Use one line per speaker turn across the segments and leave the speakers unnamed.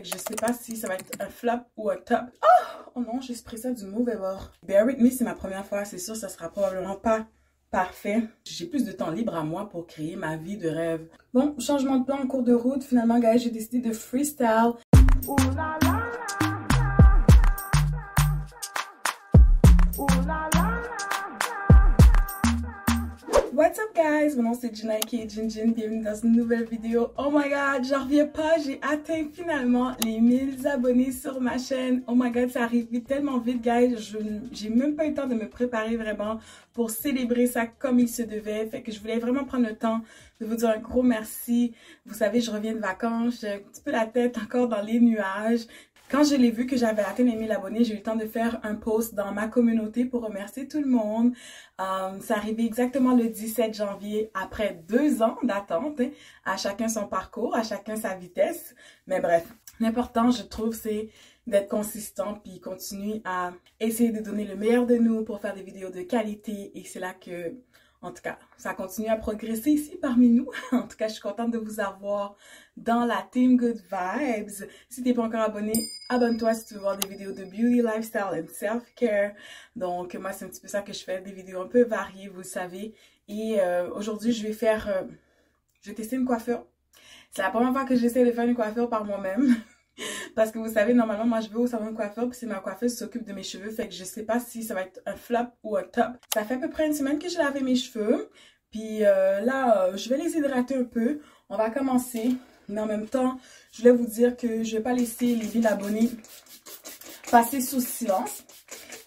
Je sais pas si ça va être un flop ou un top. Oh non, j'ai pris ça du mauvais bord. Bear with me, c'est ma première fois. C'est sûr, ça sera probablement pas parfait. J'ai plus de temps libre à moi pour créer ma vie de rêve. Bon, changement de plan en cours de route. Finalement, guys, j'ai décidé de freestyle. Ooh la la. Ooh la la. What's up guys, mon nom c'est Jinaiki et Jinjin, bienvenue dans une nouvelle vidéo. Oh my god, j'en reviens pas, j'ai atteint finalement les 1000 abonnés sur ma chaîne. Oh my god, ça arrive tellement vite guys, j'ai même pas eu le temps de me préparer vraiment pour célébrer ça comme il se devait. Fait que je voulais vraiment prendre le temps de vous dire un gros merci. Vous savez, je reviens de vacances, j'ai un petit peu la tête encore dans les nuages. Quand je l'ai vu que j'avais atteint les 1000 abonnés, j'ai eu le temps de faire un post dans ma communauté pour remercier tout le monde. C'est arrivé exactement le 17 janvier, après 2 ans d'attente. À chacun son parcours, à chacun sa vitesse. Mais bref, l'important, je trouve, c'est d'être consistant puis continuer à essayer de donner le meilleur de nous pour faire des vidéos de qualité. Et c'est là que, en tout cas, ça continue à progresser ici parmi nous. En tout cas, je suis contente de vous avoir dans la Team Good Vibes. Si t'es pas encore abonné, abonne-toi si tu veux voir des vidéos de beauty, lifestyle and self-care. Donc, moi, c'est un petit peu ça que je fais, des vidéos un peu variées, vous le savez. Et aujourd'hui, je vais tester une coiffure. C'est la première fois que j'essaie de faire une coiffure par moi-même. Parce que vous savez, normalement, moi, je vais au salon de coiffeur, puis c'est ma coiffeuse qui s'occupe de mes cheveux. Fait que je sais pas si ça va être un flop ou un top. Ça fait à peu près une semaine que j'ai lavé mes cheveux. Puis là, je vais les hydrater un peu. On va commencer. Mais en même temps, je voulais vous dire que je vais pas laisser les 1000 abonnés passer sous silence.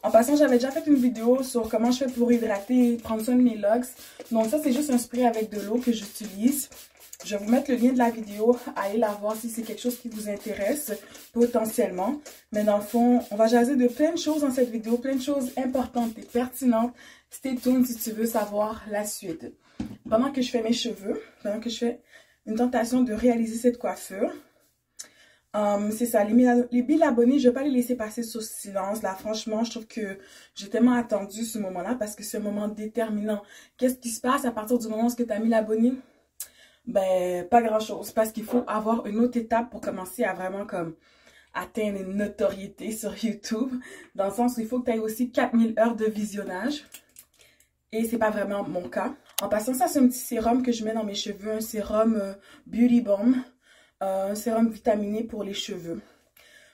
En passant, j'avais déjà fait une vidéo sur comment je fais pour hydrater et prendre soin de mes locks. Donc ça, c'est juste un spray avec de l'eau que j'utilise. Je vais vous mettre le lien de la vidéo, allez la voir si c'est quelque chose qui vous intéresse potentiellement. Mais dans le fond, on va jaser de plein de choses dans cette vidéo, plein de choses importantes et pertinentes. Stay tuned si tu veux savoir la suite. Pendant que je fais mes cheveux, pendant que je fais une tentation de réaliser cette coiffure, c'est ça, les 1000 abonnés, je ne vais pas les laisser passer sous silence. Là, franchement, je trouve que j'ai tellement attendu ce moment-là parce que c'est un moment déterminant. Qu'est-ce qui se passe à partir du moment où tu as 1000 abonnés? Ben, pas grand-chose, parce qu'il faut avoir une autre étape pour commencer à vraiment comme atteindre une notoriété sur YouTube, dans le sens où il faut que tu aies aussi 4000 heures de visionnage, et c'est pas vraiment mon cas. En passant, ça c'est un petit sérum que je mets dans mes cheveux, un sérum Beauty Balm, un sérum vitaminé pour les cheveux.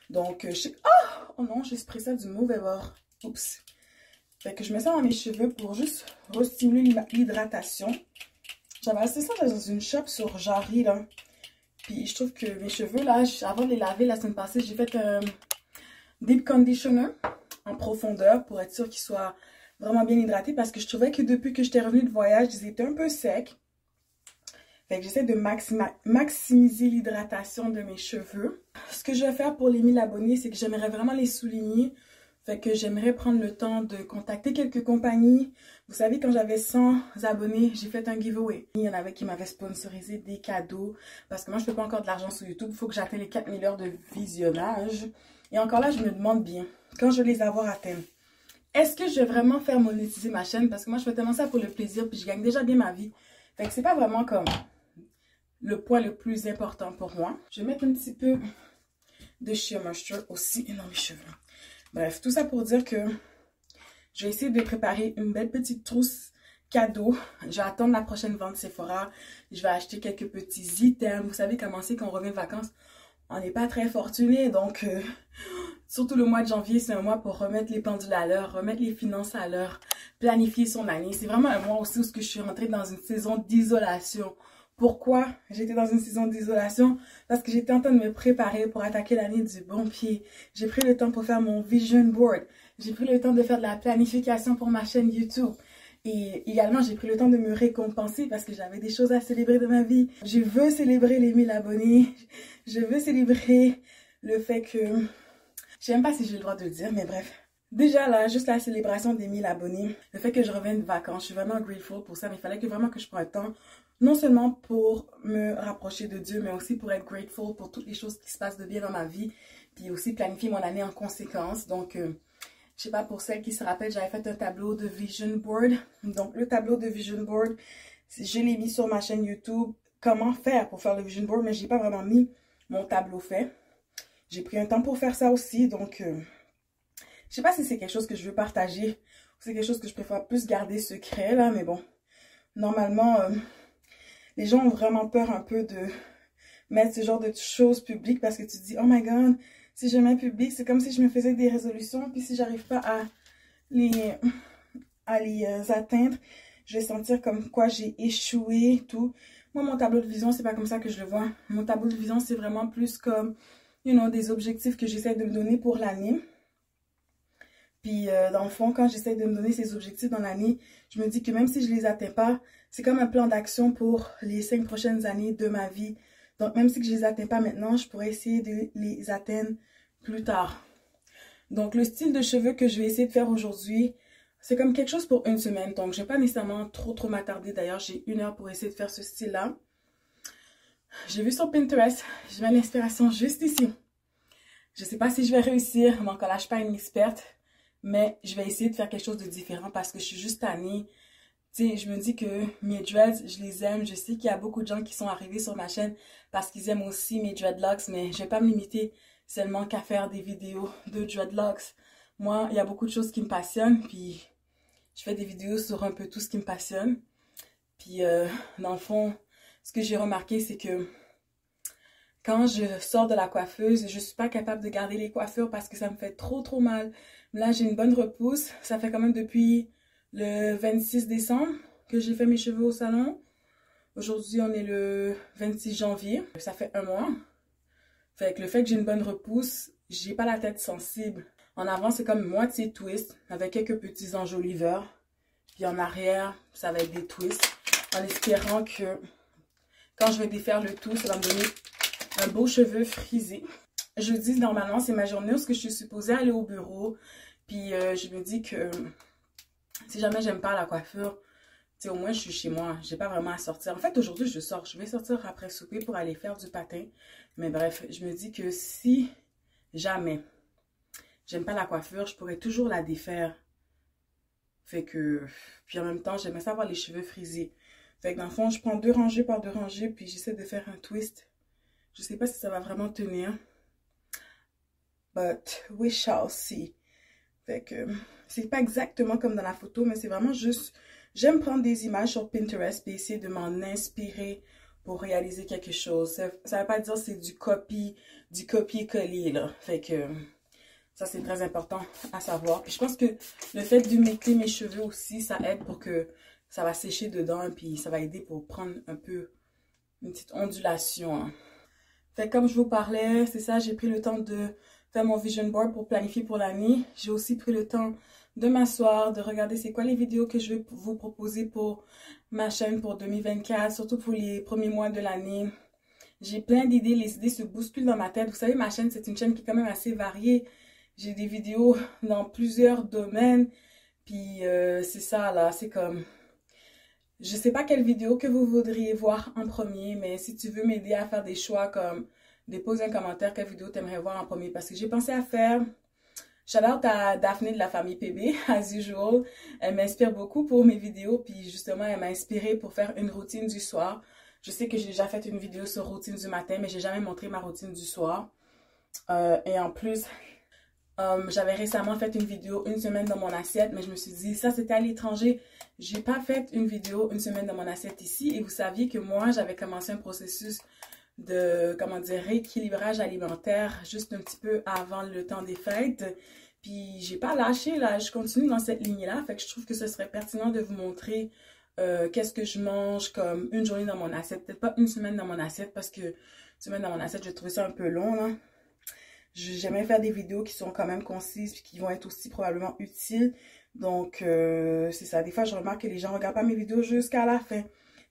Donc, oh non, j'ai pris ça du mauvais bord, oups. Fait que je mets ça dans mes cheveux pour juste restimuler l'hydratation. J'avais acheté ça dans une shop sur Jarry, là. Puis je trouve que mes cheveux, là, avant de les laver la semaine passée, j'ai fait un deep conditioner en profondeur pour être sûr qu'ils soient vraiment bien hydratés. Parce que je trouvais que depuis que j'étais revenue de voyage, ils étaient un peu secs. Fait que j'essaie de maximiser l'hydratation de mes cheveux. Ce que je vais faire pour les 1000 abonnés, c'est que j'aimerais vraiment les souligner. Fait que j'aimerais prendre le temps de contacter quelques compagnies. Vous savez, quand j'avais 100 abonnés, j'ai fait un giveaway. Il y en avait qui m'avaient sponsorisé des cadeaux. Parce que moi, je ne fais pas encore de l'argent sur YouTube. Il faut que j'atteigne les 4000 heures de visionnage. Et encore là, je me demande bien, quand je vais les avoir atteints, est-ce que je vais vraiment faire monétiser ma chaîne? Parce que moi, je fais tellement ça pour le plaisir. Puis je gagne déjà bien ma vie. Fait que c'est pas vraiment comme le point le plus important pour moi. Je vais mettre un petit peu de Sheer Moisture aussi dans mes cheveux. Bref, tout ça pour dire que je vais essayer de préparer une belle petite trousse cadeau. Je vais attendre la prochaine vente Sephora. Je vais acheter quelques petits items. Vous savez comment c'est quand on revient de vacances. On n'est pas très fortuné. Donc, surtout le mois de janvier, c'est un mois pour remettre les pendules à l'heure, remettre les finances à l'heure, planifier son année. C'est vraiment un mois aussi où je suis rentrée dans une saison d'isolation. Pourquoi j'étais dans une saison d'isolation? Parce que j'étais en train de me préparer pour attaquer l'année du bon pied. J'ai pris le temps pour faire mon vision board. J'ai pris le temps de faire de la planification pour ma chaîne YouTube. Et également, j'ai pris le temps de me récompenser parce que j'avais des choses à célébrer de ma vie. Je veux célébrer les 1000 abonnés. Je veux célébrer le fait que... Je sais même pas si j'ai le droit de le dire, mais bref. Déjà là, juste la célébration des 1000 abonnés, le fait que je revienne de vacances, je suis vraiment grateful pour ça, mais il fallait que vraiment que je prenne le temps, non seulement pour me rapprocher de Dieu, mais aussi pour être grateful pour toutes les choses qui se passent de bien dans ma vie, puis aussi planifier mon année en conséquence. Donc, je sais pas, pour celles qui se rappellent, j'avais fait un tableau de vision board. Donc, le tableau de vision board, je l'ai mis sur ma chaîne YouTube. Comment faire pour faire le vision board, mais j'ai pas vraiment mis mon tableau fait. j'ai pris un temps pour faire ça aussi. Donc, je sais pas si c'est quelque chose que je veux partager ou c'est quelque chose que je préfère plus garder secret, là. Mais bon, normalement, les gens ont vraiment peur un peu de mettre ce genre de choses publiques parce que tu te dis, oh my god, si je mets public, c'est comme si je me faisais des résolutions. Puis si j'arrive pas à les atteindre, je vais sentir comme quoi j'ai échoué, tout. Moi, mon tableau de vision, c'est pas comme ça que je le vois. Mon tableau de vision, c'est vraiment plus comme, you know, des objectifs que j'essaie de me donner pour l'année. Puis, dans le fond, quand j'essaie de me donner ces objectifs dans l'année, je me dis que même si je les atteins pas, c'est comme un plan d'action pour les 5 prochaines années de ma vie. Donc, même si je les atteins pas maintenant, je pourrais essayer de les atteindre plus tard. Donc, le style de cheveux que je vais essayer de faire aujourd'hui, c'est comme quelque chose pour une semaine. Donc, je vais pas nécessairement trop m'attarder. D'ailleurs, j'ai 1 heure pour essayer de faire ce style-là. J'ai vu sur Pinterest, je mets l'inspiration juste ici. Je sais pas si je vais réussir, mais encore là, je suis pas une experte. Mais je vais essayer de faire quelque chose de différent parce que je suis juste tannée. Tu sais, je me dis que mes dreads, je les aime. Je sais qu'il y a beaucoup de gens qui sont arrivés sur ma chaîne parce qu'ils aiment aussi mes dreadlocks. Mais je vais pas me limiter seulement qu'à faire des vidéos de dreadlocks. Moi, il y a beaucoup de choses qui me passionnent. Puis, je fais des vidéos sur un peu tout ce qui me passionne. Puis, dans le fond, ce que j'ai remarqué, c'est que quand je sors de la coiffeuse, je suis pas capable de garder les coiffures parce que ça me fait trop mal. Là, j'ai une bonne repousse. Ça fait quand même depuis le 26 décembre que j'ai fait mes cheveux au salon. Aujourd'hui, on est le 26 janvier. Ça fait 1 mois. Fait que le fait que j'ai une bonne repousse, j'ai pas la tête sensible. En avant, c'est comme moitié twist avec quelques petits enjoliveurs. Puis en arrière, ça va être des twists. En espérant que quand je vais défaire le tout, ça va me donner un beau cheveu frisé. Jeudi, normalement, c'est ma journée où je suis supposée aller au bureau. Puis je me dis que si jamais j'aime pas la coiffure, tu sais, au moins je suis chez moi. J'ai pas vraiment à sortir. En fait, aujourd'hui, je sors. Je vais sortir après souper pour aller faire du patin. Mais bref, je me dis que si jamais j'aime pas la coiffure, je pourrais toujours la défaire. Fait que... Puis en même temps, j'aimerais ça avoir les cheveux frisés. Fait que dans le fond, je prends 2 rangées par 2 rangées. Puis j'essaie de faire un twist. Je sais pas si ça va vraiment tenir. But we shall see. Fait que c'est pas exactement comme dans la photo, mais c'est vraiment juste... J'aime prendre des images sur Pinterest et essayer de m'en inspirer pour réaliser quelque chose. Ça veut pas dire que c'est du copier-coller, là. Fait que ça, c'est très important à savoir. Puis je pense que le fait d'humecter mes cheveux aussi, ça aide pour que ça va sécher dedans. Puis ça va aider pour prendre un peu une petite ondulation, hein. Fait que comme je vous parlais, c'est ça, j'ai pris le temps de faire mon vision board pour planifier pour l'année. J'ai aussi pris le temps de m'asseoir, de regarder c'est quoi les vidéos que je vais vous proposer pour ma chaîne pour 2024, surtout pour les premiers mois de l'année. J'ai plein d'idées, les idées se bousculent dans ma tête. Vous savez, ma chaîne, c'est une chaîne qui est quand même assez variée. J'ai des vidéos dans plusieurs domaines. Puis c'est ça là, c'est comme... Je sais pas quelle vidéo que vous voudriez voir en premier, mais si tu veux m'aider à faire des choix comme dépose un commentaire quelle vidéo tu aimerais voir en premier. Parce que j'ai pensé à faire... Shout out à Daphné de la famille PB, as usual. Elle m'inspire beaucoup pour mes vidéos, puis justement, elle m'a inspirée pour faire une routine du soir. Je sais que j'ai déjà fait une vidéo sur routine du matin, mais j'ai jamais montré ma routine du soir. Et en plus, j'avais récemment fait une vidéo 1 semaine dans mon assiette, mais je me suis dit, ça c'était à l'étranger. J'ai pas fait une vidéo 1 semaine dans mon assiette ici, et vous saviez que moi, j'avais commencé un processus de, comment dire, rééquilibrage alimentaire juste un petit peu avant le temps des fêtes. Puis j'ai pas lâché, là, je continue dans cette ligne-là. Fait que je trouve que ce serait pertinent de vous montrer qu'est-ce que je mange comme une journée dans mon assiette. Peut-être pas 1 semaine dans mon assiette parce que 1 semaine dans mon assiette, je trouve ça un peu long, là. J'aimerais faire des vidéos qui sont quand même concises puis qui vont être aussi probablement utiles. Donc, c'est ça. Des fois, je remarque que les gens ne regardent pas mes vidéos jusqu'à la fin.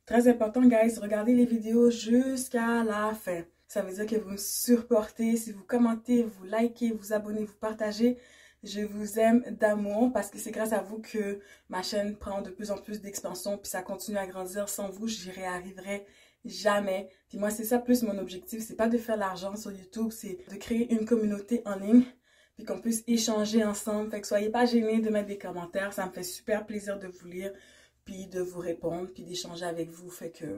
Très important, guys, regardez les vidéos jusqu'à la fin. Ça veut dire que vous me supportez. Si vous commentez, vous likez, vous abonnez, vous partagez, je vous aime d'amour parce que c'est grâce à vous que ma chaîne prend de plus en plus d'expansion puis ça continue à grandir. Sans vous, j'y arriverai jamais. Puis moi, c'est ça plus mon objectif. C'est pas de faire l'argent sur YouTube, c'est de créer une communauté en ligne puis qu'on puisse échanger ensemble. Fait que soyez pas gênés de mettre des commentaires. Ça me fait super plaisir de vous lire puis de vous répondre puis d'échanger avec vous. Fait que...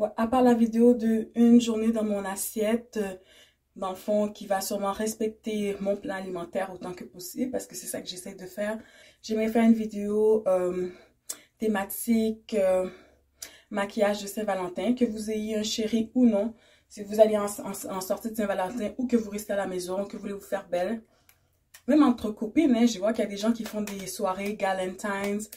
Ouais, à part la vidéo de une journée dans mon assiette, dans le fond, qui va sûrement respecter mon plan alimentaire autant que possible, parce que c'est ça que j'essaie de faire. J'aimerais faire une vidéo thématique maquillage de Saint-Valentin, que vous ayez un chéri ou non, si vous allez en sortir de Saint-Valentin ou que vous restez à la maison, que vous voulez vous faire belle. Même entre copines, hein, je vois qu'il y a des gens qui font des soirées Galentine's,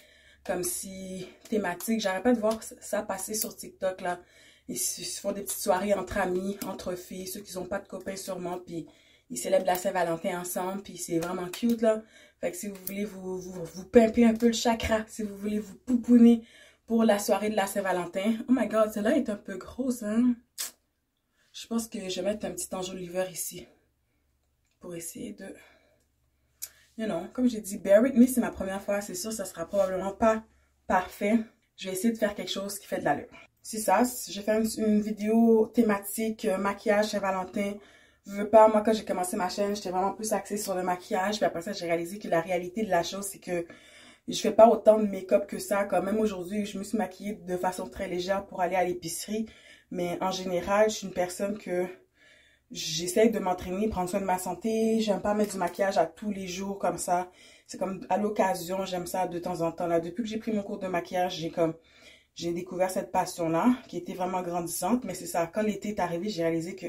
comme si thématique. J'arrête pas de voir ça passer sur TikTok, là. Ils se font des petites soirées entre amis, entre filles, ceux qui n'ont pas de copains sûrement, puis ils célèbrent la Saint-Valentin ensemble, puis c'est vraiment cute, là. Fait que si vous voulez vous pimper un peu le chakra, si vous voulez vous pouponner pour la soirée de la Saint-Valentin. Oh my god, celle-là est un peu grosse, hein. Je pense que je vais mettre un petit enjoliveur ici pour essayer de... You know, comme j'ai dit, bear with me, c'est ma première fois, c'est sûr, ça sera probablement pas parfait. Je vais essayer de faire quelque chose qui fait de l'allure. C'est ça, je fais une vidéo thématique maquillage Saint-Valentin. Je veux pas, moi quand j'ai commencé ma chaîne, j'étais vraiment plus axée sur le maquillage. Puis après ça, j'ai réalisé que la réalité de la chose, c'est que je fais pas autant de make-up que ça. Quand même aujourd'hui, je me suis maquillée de façon très légère pour aller à l'épicerie. Mais en général, je suis une personne que j'essaie de m'entraîner, prendre soin de ma santé. J'aime pas mettre du maquillage à tous les jours comme ça. C'est comme à l'occasion, j'aime ça de temps en temps. Là, depuis que j'ai pris mon cours de maquillage, j'ai découvert cette passion-là qui était vraiment grandissante. Mais c'est ça, quand l'été est arrivé, j'ai réalisé que,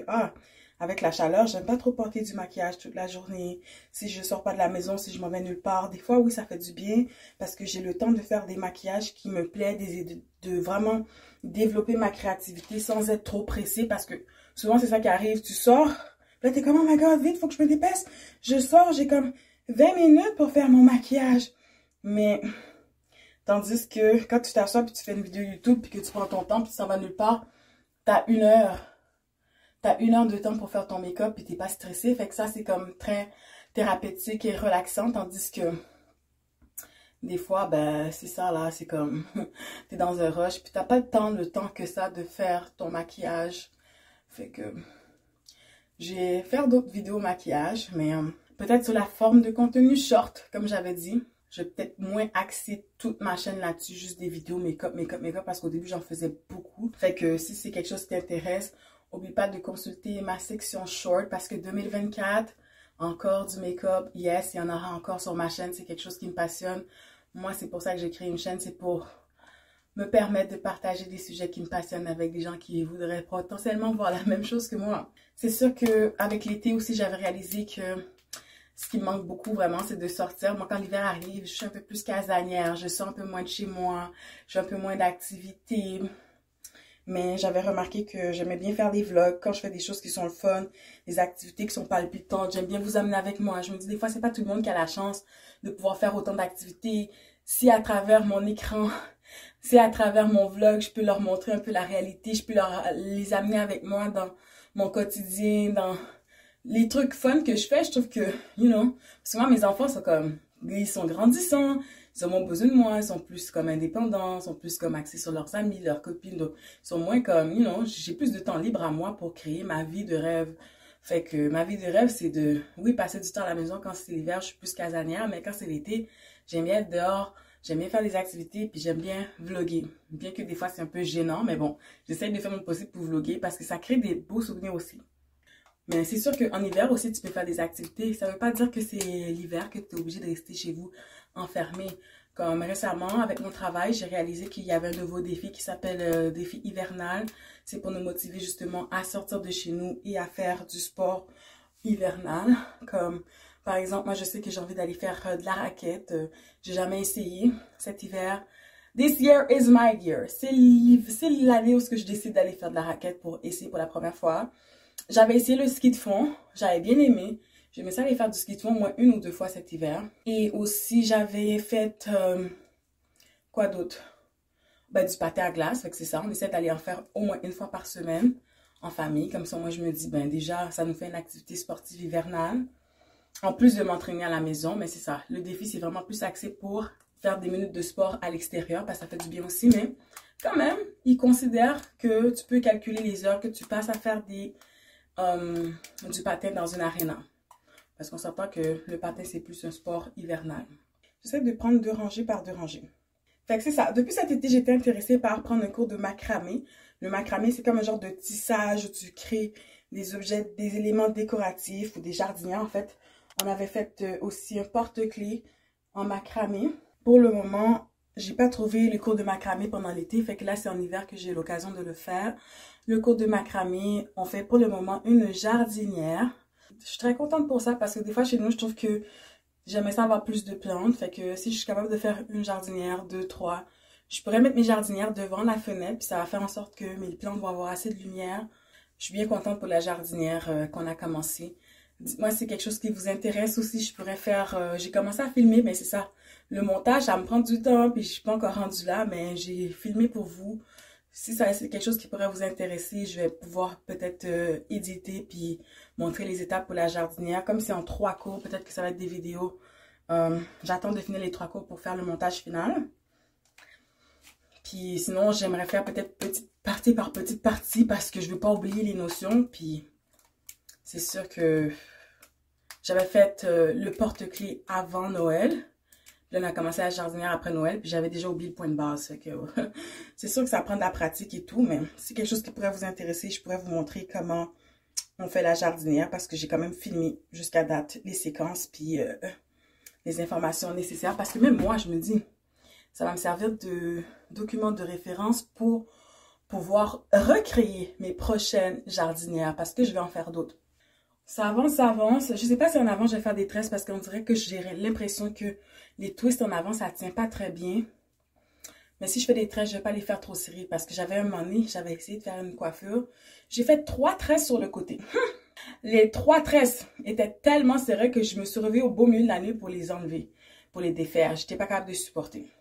avec la chaleur, j'aime pas trop porter du maquillage toute la journée. Si je sors pas de la maison, si je m'en vais nulle part. Des fois, oui, ça fait du bien parce que j'ai le temps de faire des maquillages qui me plaisent, de vraiment développer ma créativité sans être trop pressée parce que souvent, c'est ça qui arrive. Tu sors, là, t'es comme, oh my god, vite, faut que je me dépêche. Je sors, j'ai comme 20 minutes pour faire mon maquillage. Mais... Tandis que quand tu t'assois puis tu fais une vidéo YouTube puis que tu prends ton temps puis tu s'en vas nulle part, t'as une heure. T'as une heure de temps pour faire ton make-up puis t'es pas stressé. Fait que ça, c'est comme très thérapeutique et relaxant. Tandis que des fois, ben, c'est ça là, c'est comme t'es dans un rush puis t'as pas le temps que ça de faire ton maquillage. Fait que je vais faire d'autres vidéos maquillage, mais peut-être sur la forme de contenu short, comme j'avais dit. Je vais peut-être moins axer toute ma chaîne là-dessus, juste des vidéos make-up, parce qu'au début, j'en faisais beaucoup. Fait que si c'est quelque chose qui t'intéresse, n'oublie pas de consulter ma section short, parce que 2024, encore du make-up, yes, il y en aura encore sur ma chaîne, c'est quelque chose qui me passionne. Moi, c'est pour ça que j'ai créé une chaîne, c'est pour me permettre de partager des sujets qui me passionnent avec des gens qui voudraient potentiellement voir la même chose que moi. C'est sûr qu'avec l'été aussi, j'avais réalisé que ce qui me manque beaucoup vraiment, c'est de sortir. Moi, quand l'hiver arrive, je suis un peu plus casanière. Je sors un peu moins de chez moi. J'ai un peu moins d'activités. Mais j'avais remarqué que j'aimais bien faire des vlogs quand je fais des choses qui sont le fun, des activités qui sont palpitantes. J'aime bien vous amener avec moi. Je me dis des fois, c'est pas tout le monde qui a la chance de pouvoir faire autant d'activités. Si à travers mon écran, si à travers mon vlog, je peux leur montrer un peu la réalité, je peux les amener avec moi dans mon quotidien, dans les trucs fun que je fais, je trouve que, you know, souvent mes enfants sont comme, ils sont grandissants, ils ont moins besoin de moi, ils sont plus comme indépendants, ils sont plus comme axés sur leurs amis, leurs copines, donc ils sont moins comme, you know, j'ai plus de temps libre à moi pour créer ma vie de rêve. Fait que ma vie de rêve, c'est de, oui, passer du temps à la maison quand c'est l'hiver, je suis plus casanière, mais quand c'est l'été, j'aime bien être dehors, j'aime bien faire des activités, puis j'aime bien vlogger. Bien que des fois c'est un peu gênant, mais bon, j'essaie de faire mon possible pour vlogger parce que ça crée des beaux souvenirs aussi. Mais c'est sûr qu'en hiver aussi, tu peux faire des activités. Ça ne veut pas dire que c'est l'hiver que tu es obligé de rester chez vous enfermé. Comme récemment, avec mon travail, j'ai réalisé qu'il y avait un nouveau défi qui s'appelle défi hivernal. C'est pour nous motiver justement à sortir de chez nous et à faire du sport hivernal. Comme par exemple, moi je sais que j'ai envie d'aller faire de la raquette. J'ai jamais essayé cet hiver. This year is my year. C'est l'année où je décide d'aller faire de la raquette pour essayer pour la première fois. J'avais essayé le ski de fond, j'avais bien aimé. J'aimais ça aller faire du ski de fond au moins 1 ou 2 fois cet hiver. Et aussi, j'avais fait, quoi d'autre? Ben, du patin à glace, fait que c'est ça. On essaie d'aller en faire au moins 1 fois par semaine en famille. Comme ça, moi, je me dis, ben déjà, ça nous fait une activité sportive hivernale. En plus de m'entraîner à la maison, mais c'est ça. Le défi, c'est vraiment plus axé pour faire des minutes de sport à l'extérieur, parce que ça fait du bien aussi. Mais quand même, ils considèrent que tu peux calculer les heures que tu passes à faire du patin dans une arena. Parce qu'on s'entend que le patin, c'est plus un sport hivernal. J'essaie de prendre 2 rangées par 2 rangées. Fait que c'est ça. Depuis cet été, j'étais intéressée par prendre un cours de macramé. Le macramé, c'est comme un genre de tissage où tu crées des objets, des éléments décoratifs ou des jardinières en fait. On avait fait aussi un porte-clés en macramé. Pour le moment, j'ai pas trouvé le cours de macramé pendant l'été, fait que là c'est en hiver que j'ai l'occasion de le faire. Le cours de macramé, on fait pour le moment une jardinière. Je suis très contente pour ça parce que des fois chez nous, je trouve que j'aimerais ça avoir plus de plantes. Fait que si je suis capable de faire une jardinière, 2, 3, je pourrais mettre mes jardinières devant la fenêtre, puis ça va faire en sorte que mes plantes vont avoir assez de lumière. Je suis bien contente pour la jardinière qu'on a commencé. Dites-moi si c'est quelque chose qui vous intéresse aussi, je pourrais faire... j'ai commencé à filmer, mais c'est ça. Le montage, ça me prend du temps, puis je suis pas encore rendue là, mais j'ai filmé pour vous. Si ça c'est quelque chose qui pourrait vous intéresser, je vais pouvoir peut-être éditer puis montrer les étapes pour la jardinière. Comme c'est en 3 cours, peut-être que ça va être des vidéos. J'attends de finir les 3 cours pour faire le montage final. Puis sinon, j'aimerais faire peut-être petite partie par petite partie parce que je veux pas oublier les notions. Puis c'est sûr que j'avais fait le porte-clés avant Noël. Là, on a commencé la jardinière après Noël, puis j'avais déjà oublié le point de base. Fait que c'est sûr que ça prend de la pratique et tout, mais c'est quelque chose qui pourrait vous intéresser. Je pourrais vous montrer comment on fait la jardinière parce que j'ai quand même filmé jusqu'à date les séquences puis les informations nécessaires. Parce que même moi, je me dis, ça va me servir de document de référence pour pouvoir recréer mes prochaines jardinières parce que je vais en faire d'autres. Ça avance, ça avance. Je sais pas si en avant, je vais faire des tresses parce qu'on dirait que j'ai l'impression que les twists en avant, ça tient pas très bien. Mais si je fais des tresses, je vais pas les faire trop serrées parce que j'avais un moment donné, j'avais essayé de faire une coiffure. J'ai fait 3 tresses sur le côté. Les 3 tresses étaient tellement serrées que je me suis réveillée au beau milieu de la nuit pour les enlever, pour les défaire. J'étais pas capable de supporter.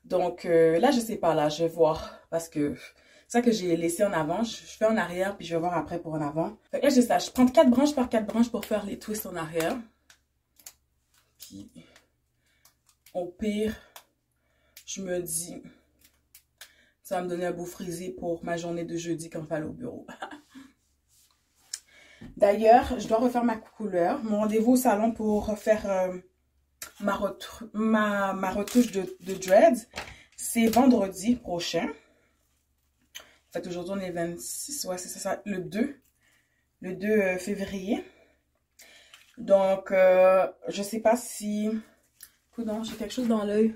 Donc là, je sais pas, là, je vais voir parce que... ça que j'ai laissé en avant, je fais en arrière, puis je vais voir après pour en avant. Fait que là, j'ai ça. Je prends 4 branches par 4 branches pour faire les twists en arrière. Puis, au pire, je me dis, ça va me donner un beau frisé pour ma journée de jeudi quand je vais aller au bureau. D'ailleurs, je dois refaire ma couleur. Mon rendez-vous au salon pour refaire ma retouche de dreads, c'est vendredi prochain. En fait, aujourd'hui, on est 26, ouais, c'est ça, le 2 février. Donc, je sais pas si... Coudonc, j'ai quelque chose dans l'œil.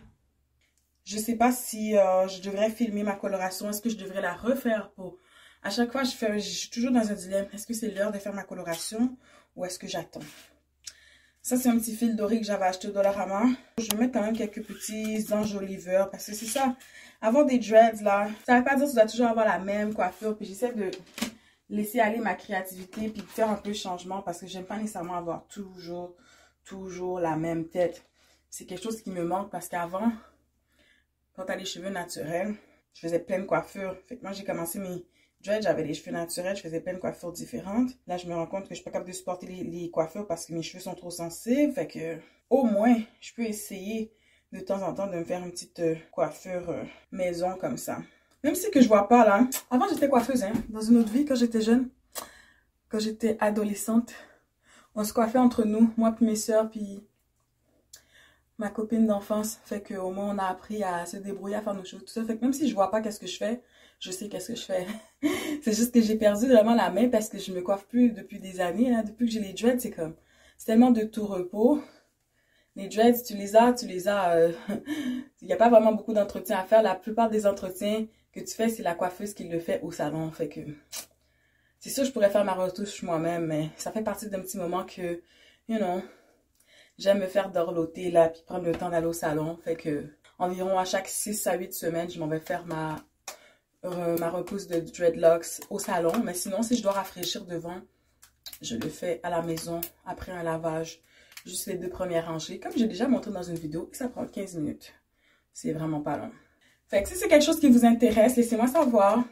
Je sais pas si je devrais filmer ma coloration. Est-ce que je devrais la refaire pour... À chaque fois, je suis toujours dans un dilemme. Est-ce que c'est l'heure de faire ma coloration ou est-ce que j'attends? Ça, c'est un petit fil doré que j'avais acheté au Dollarama. Je vais mettre quand même quelques petits enjoliveurs parce que c'est ça. Avoir des dreads, là, ça veut pas dire que tu dois toujours avoir la même coiffure. Puis j'essaie de laisser aller ma créativité puis de faire un peu de changement parce que j'aime pas nécessairement avoir toujours la même tête. C'est quelque chose qui me manque parce qu'avant, quand tu as les cheveux naturels, je faisais plein de coiffures. Fait que moi, j'ai commencé mes dreads, j'avais les cheveux naturels, je faisais plein de coiffures différentes. Là, je me rends compte que je suis pas capable de supporter les coiffures parce que mes cheveux sont trop sensibles. Fait que, au moins, je peux essayer de temps en temps de me faire une petite coiffure maison comme ça. Même si que je vois pas là. Avant, j'étais coiffeuse, hein, dans une autre vie quand j'étais jeune. Quand j'étais adolescente. On se coiffait entre nous, moi puis mes soeurs, puis ma copine d'enfance. Fait qu'au moins, on a appris à se débrouiller, à faire nos choses, tout ça. Fait que même si je vois pas qu'est-ce que je fais, je sais qu'est-ce que je fais. C'est juste que j'ai perdu vraiment la main parce que je me coiffe plus depuis des années. Hein. Depuis que j'ai les dreads, c'est comme... c'est tellement de tout repos. Les dreads, tu les as. Il n'y a pas vraiment beaucoup d'entretien à faire. La plupart des entretiens que tu fais, c'est la coiffeuse qui le fait au salon. Fait que... c'est sûr, je pourrais faire ma retouche moi-même, mais ça fait partie d'un petit moment que, you know... j'aime me faire dorloter là, puis prendre le temps d'aller au salon. Fait que environ à chaque 6 à 8 semaines, je m'en vais faire ma repousse de dreadlocks au salon. Mais sinon, si je dois rafraîchir devant, je le fais à la maison après un lavage. Juste les 2 premières rangées. Comme j'ai déjà montré dans une vidéo, ça prend 15 minutes. C'est vraiment pas long. Fait que si c'est quelque chose qui vous intéresse, laissez-moi savoir.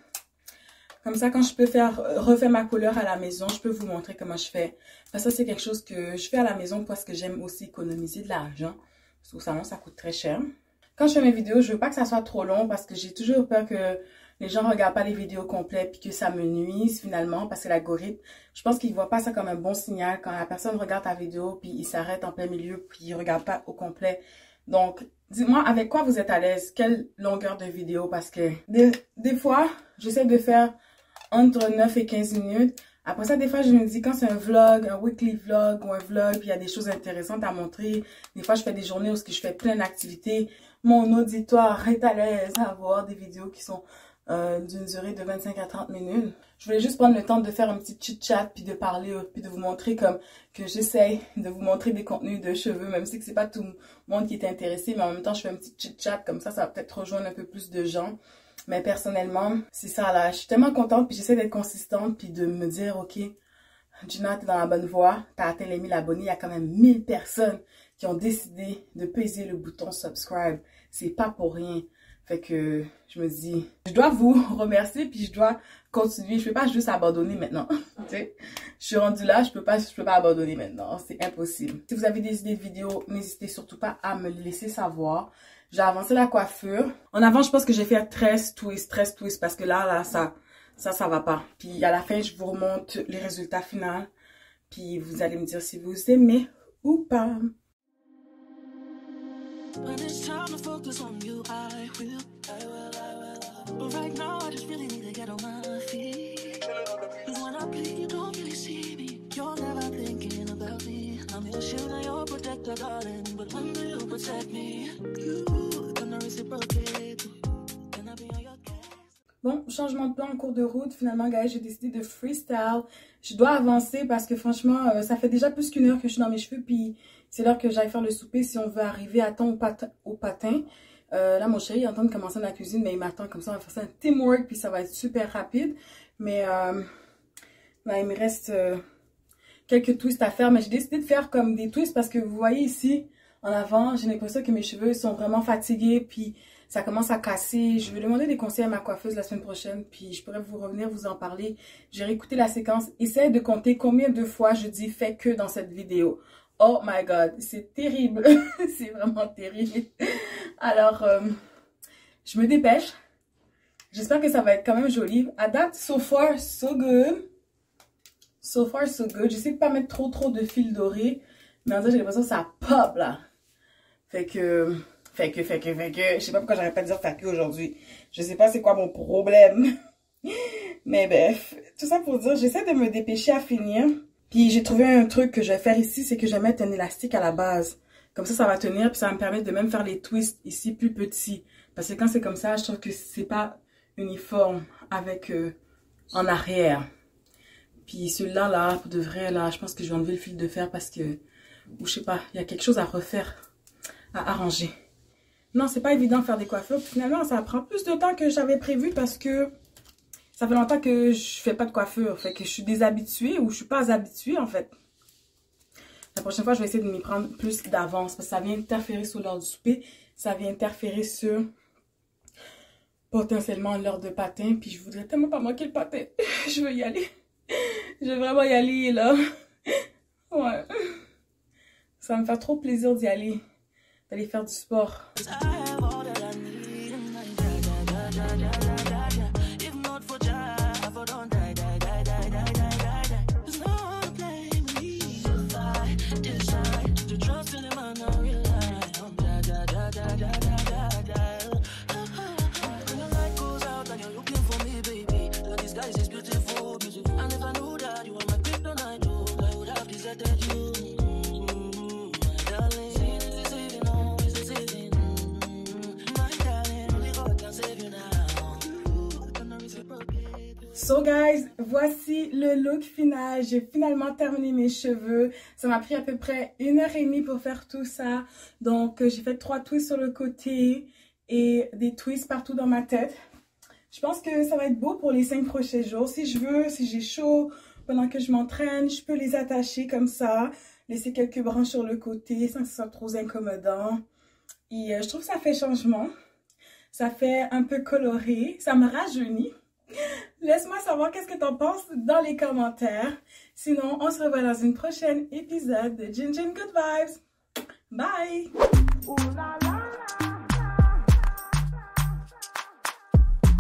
Comme ça, quand je peux refaire ma couleur à la maison, je peux vous montrer comment je fais. Parce que ça, c'est quelque chose que je fais à la maison parce que j'aime aussi économiser de l'argent. Parce qu'au salon, ça coûte très cher. Quand je fais mes vidéos, je veux pas que ça soit trop long parce que j'ai toujours peur que les gens regardent pas les vidéos complètes puis que ça me nuise finalement parce que l'algorithme, je pense qu'il voit pas ça comme un bon signal quand la personne regarde ta vidéo puis il s'arrête en plein milieu puis il regarde pas au complet. Donc, Dites-moi avec quoi vous êtes à l'aise, quelle longueur de vidéo, parce que des fois, j'essaie de faire entre 9 et 15 minutes. Après ça, des fois, je me dis, quand c'est un vlog, un weekly vlog ou un vlog, puis il y a des choses intéressantes à montrer. Des fois, je fais des journées où je fais plein d'activités. Mon auditoire est à l'aise à voir des vidéos qui sont d'une durée de 25 à 30 minutes. Je voulais juste prendre le temps de faire un petit chit-chat, puis de parler, puis de vous montrer comme que j'essaye de vous montrer des contenus de cheveux, même si c'est pas tout le monde qui est intéressé, mais en même temps, je fais un petit chit-chat, comme ça va peut-être rejoindre un peu plus de gens. Mais personnellement, c'est ça là, je suis tellement contente, puis j'essaie d'être consistante, puis de me dire, ok, Gina, t'es dans la bonne voie, t'as atteint les 1000 abonnés, il y a quand même 1000 personnes qui ont décidé de peser le bouton subscribe. C'est pas pour rien. Fait que je me dis, je dois vous remercier, puis je dois continuer. Je peux pas juste abandonner maintenant. Tu sais, je suis rendue là, je peux pas abandonner maintenant. C'est impossible. Si vous avez des idées de vidéos, n'hésitez surtout pas à me les laisser savoir. J'ai avancé la coiffure. En avant, je pense que j'ai fait 13 twists, parce que là, ça va pas. Puis à la fin, je vous remonte les résultats finaux. Puis vous allez me dire si vous aimez ou pas. When it's time to focus on you, I will. But right now, I just really need to get on my feet. Cause when I bleed, you don't really see me. You're never thinking about me. I'm your shield and your protector, darling. But when do you protect me? You gonna reciprocate. Can I be on your case? Bon, changement de plan en cours de route. Finalement, guys, j'ai décidé de freestyle. Je dois avancer parce que franchement, ça fait déjà plus qu'1 heure que je suis dans mes cheveux. Puis c'est l'heure que j'aille faire le souper si on veut arriver à temps au patin. Là, mon chéri est en train de commencer dans la cuisine, mais il m'attend comme ça. On va faire ça un teamwork, puis ça va être super rapide. Mais là, il me reste quelques twists à faire. Mais j'ai décidé de faire comme des twists parce que vous voyez ici, en avant, j'ai l'impression que mes cheveux sont vraiment fatigués, puis ça commence à casser. Je vais demander des conseils à ma coiffeuse la semaine prochaine, puis je pourrais vous revenir vous en parler. J'ai réécouté la séquence. Essayez de compter combien de fois je dis « fait que » dans cette vidéo. Oh my god, c'est terrible. C'est vraiment terrible. Alors, je me dépêche. J'espère que ça va être quand même joli. À date, so far, so good. So far, so good. J'essaie de pas mettre trop de fils dorés. Mais en fait, j'ai l'impression que ça pop là. Fait que... Je sais pas pourquoi j'arrête pas de dire fait que aujourd'hui. Je sais pas c'est quoi mon problème. Mais bref, tout ça pour dire, j'essaie de me dépêcher à finir. Puis j'ai trouvé un truc que je vais faire ici, c'est que je vais mettre un élastique à la base. Comme ça va tenir, puis ça va me permettre de même faire les twists ici plus petits. Parce que quand c'est comme ça, je trouve que c'est pas uniforme avec en arrière. Puis celui-là, là, pour de vrai, là, je pense que je vais enlever le fil de fer parce que, ou je sais pas, il y a quelque chose à refaire, à arranger. Non, c'est pas évident de faire des coiffures. Puis finalement, ça prend plus de temps que j'avais prévu parce que ça fait longtemps que je fais pas de coiffure. Fait que je suis déshabituée ou je suis pas habituée en fait. La prochaine fois, je vais essayer de m'y prendre plus d'avance parce que ça vient interférer sur l'heure du souper. Ça vient interférer sur potentiellement l'heure de patin. Puis je voudrais tellement pas manquer le patin. Je veux y aller. Je veux vraiment y aller là. Ouais. Ça me fait trop plaisir d'y aller. D'aller faire du sport. So guys, voici le look final. J'ai finalement terminé mes cheveux. Ça m'a pris à peu près 1h30 pour faire tout ça. Donc j'ai fait 3 twists sur le côté et des twists partout dans ma tête. Je pense que ça va être beau pour les 5 prochains jours. Si je veux, si j'ai chaud, pendant que je m'entraîne, je peux les attacher comme ça. Laisser quelques branches sur le côté sans que ce soit trop incommodant. Et je trouve que ça fait changement. Ça fait un peu coloré. Ça me rajeunit. Laisse-moi savoir qu'est-ce que t'en penses dans les commentaires. Sinon, on se revoit dans une prochaine épisode de Gin Gin Good Vibes. Bye! Ooh la la.